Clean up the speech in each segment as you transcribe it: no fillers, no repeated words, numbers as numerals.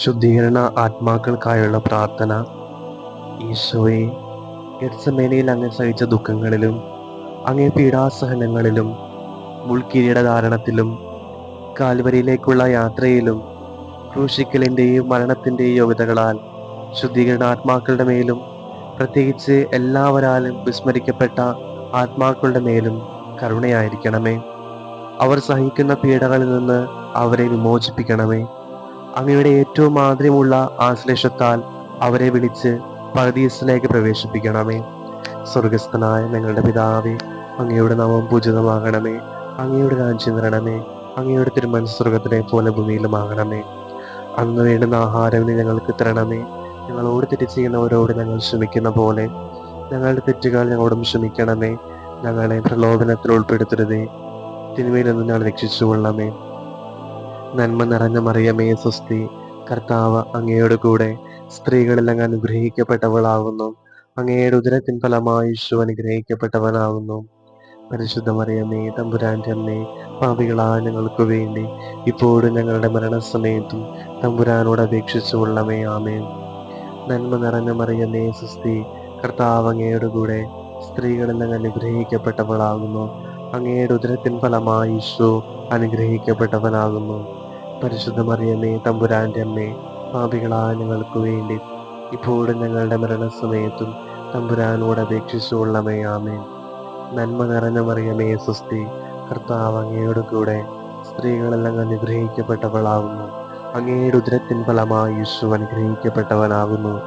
ശുദ്ധീകരണ ആത്മാക്കൾക്കായുള്ള പ്രാർത്ഥന. ഈശോയെ, ഗെത്സമേനയിൽ അങ്ങ് സഹിച്ച ദുഃഖങ്ങളിലും അങ്ങേ പീഡാസഹനങ്ങളിലും മുൾക്കിരീടധാരണത്തിലും കാൽവരിയിലേക്കുള്ള യാത്രയിലും ക്രൂശിക്കലിൻ്റെയും മരണത്തിൻ്റെയും യോഗ്യതകളാൽ ശുദ്ധീകരണ ആത്മാക്കളുടെ മേലും, പ്രത്യേകിച്ച് എല്ലാവരാലും വിസ്മരിക്കപ്പെട്ട ആത്മാക്കളുടെ മേലും കരുണയായിരിക്കണമേ. അവർ സഹിക്കുന്ന പീഡകളിൽ നിന്ന് അവരെ വിമോചിപ്പിക്കണമേ. അങ്ങയുടെ ഏറ്റവും മാധുര്യമുള്ള ആശ്ലേഷത്താൽ അവരെ വിളിച്ച് പറുദീസിലേക്ക് പ്രവേശിപ്പിക്കണമേ. സ്വർഗസ്ഥനായ ഞങ്ങളുടെ പിതാവേ, അങ്ങയുടെ നാമം പൂജിതമാകണമേ. അങ്ങയുടെ രാജ്യം വരണമേ. അങ്ങയുടെ തിരുമനസ്സ് സ്വർഗത്തിലെ പോലെ ഭൂമിയിലുമാകണമേ. അന്ന് വേണ്ടുന്ന ആഹാരം നീ ഞങ്ങൾക്ക് തരണമേ. ഞങ്ങളോട് തെറ്റ് ചെയ്യുന്നവരോട് ഞങ്ങൾ ക്ഷമിക്കുന്ന പോലെ ഞങ്ങളുടെ തെറ്റുകൾ ഞങ്ങളോടും ക്ഷമിക്കണമേ. ഞങ്ങളെ പ്രലോഭനത്തിൽ ഉൾപ്പെടുത്തരുതേ, തിന്മയിൽ നിന്ന് ഞങ്ങൾ രക്ഷിച്ചുകൊള്ളണമേ. നന്മ നിറഞ്ഞ മറിയമേ സ്വസ്തി, കർത്താവ് അങ്ങയുടെ കൂടെ സ്ത്രീകളിൽ അങ്ങ് അനുഗ്രഹിക്കപ്പെട്ടവളാകുന്നു. അങ്ങയുടെ ഉദരത്തിൻ ഫലമായി ഈശോ അനുഗ്രഹിക്കപ്പെട്ടവനാകുന്നു. പരിശുദ്ധ മറിയമേ, തമ്പുരാന്റെ അമ്മേ, പാപികളായ ഞങ്ങൾക്ക് വേണ്ടി ഇപ്പോഴും ഞങ്ങളുടെ മരണസമയത്തും തമ്പുരാനോട് അപേക്ഷിച്ചുകൊള്ളണമേ. ആമേൻ. നന്മ നിറഞ്ഞ മറിയമേ സ്വസ്തി, കർത്താവ് അങ്ങയുടെ കൂടെ സ്ത്രീകളിൽ അങ്ങ് അനുഗ്രഹിക്കപ്പെട്ടവളാകുന്നു. അങ്ങയുടെ ഉദരത്തിൻ ഫലമായി ഈശോ അനുഗ്രഹിക്കപ്പെട്ടവനാകുന്നു. പരിശുദ്ധ മറിയമേ, തമ്പുരാന്റെ അമ്മേ, പാപികളായ ഞങ്ങൾക്ക് വേണ്ടി ഇപ്പോഴും ഞങ്ങളുടെ മരണസമയത്തും തമ്പുരാനോട് അപേക്ഷിച്ചുകൊള്ളണമേ. ആമേൻ. നന്മ നിറഞ്ഞ മറിയമേ സ്വസ്തി, കർത്താവ് അങ്ങയുടെ കൂടെ സ്ത്രീകളെല്ലാം അനുഗ്രഹിക്കപ്പെട്ടവളാകുന്നു. അങ്ങയുടെ ഉദരത്തിൻ ഫലമായി ഈശോ അനുഗ്രഹിക്കപ്പെട്ടവനാകുന്നു.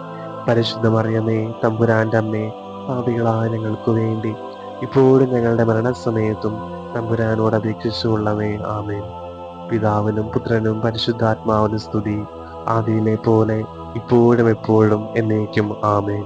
പരിശുദ്ധ മറിയമേ, തമ്പുരാന്റെ അമ്മേ, പാപികളായ ഞങ്ങൾക്ക് വേണ്ടി ഇപ്പോഴും ഞങ്ങളുടെ മരണസമയത്തും തമ്പുരാനോട് അപേക്ഷിച്ചുകൊള്ളണമേ. ആമേൻ. പിതാവിനും പുത്രനും പരിശുദ്ധാത്മാവിനും സ്തുതി, ആദിയിലെ പോലെ ഇപ്പോഴും എപ്പോഴും എന്നേക്കും. ആമേൻ.